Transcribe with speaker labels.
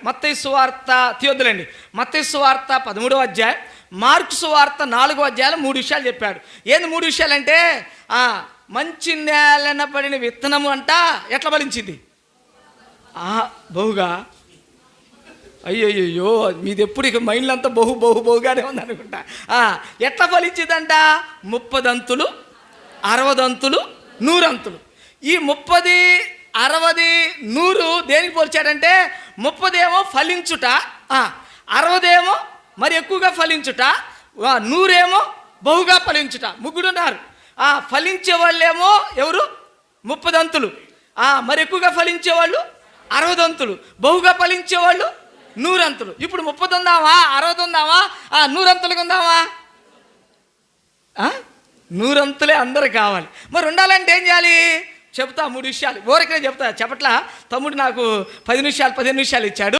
Speaker 1: మత్తయి సువార్త తీయొద్దులండి. మత్తయి సువార్త 13వ అధ్యాయం, మార్కు సువార్త 4వ అధ్యాయంలో 3 విషయాలు చెప్పాడు. ఏంది 3 విషయాలంటే, మంచి నేలన పడిన విత్తనము అంట ఎట్లా ఫలించింది? బహుగా. అయ్యయ్యో, మీది ఎప్పుడు ఇక మైండ్లో అంతా బహుగానే ఉంది అనుకుంటా. ఎట్లా ఫలించిందంట? 30 దంతులు, 60 దంతులు, 100 అంతులు. ఈ 30, 60, 100 దేనికి పోల్చాడంటే, 30 ఏమో ఫలించుట, 60 ఏమో మరి ఎక్కువగా ఫలించుట, 100 ఏమో బహుగా ఫలించుట. ముగ్గురున్నారు. ఫలించే వాళ్ళేమో ఎవరు? 30 దంతులు. మరి ఎక్కువగా ఫలించేవాళ్ళు 60 దంతులు, బహుగా ఫలించేవాళ్ళు 100 అంతులు. ఇప్పుడు 30 ఉందామా, 60 ఉందామా, 100 అంతులకు ఉందామా? 100 అంతులే అందరు కావాలి. మరి ఉండాలంటే ఏం చేయాలి? చెప్తా 3 విషయాలు. ఊరికనే చెప్తా, చెప్పట్లా. తమ్ముడు నాకు 10 నిమిషాలు 15 నిమిషాలు ఇచ్చాడు.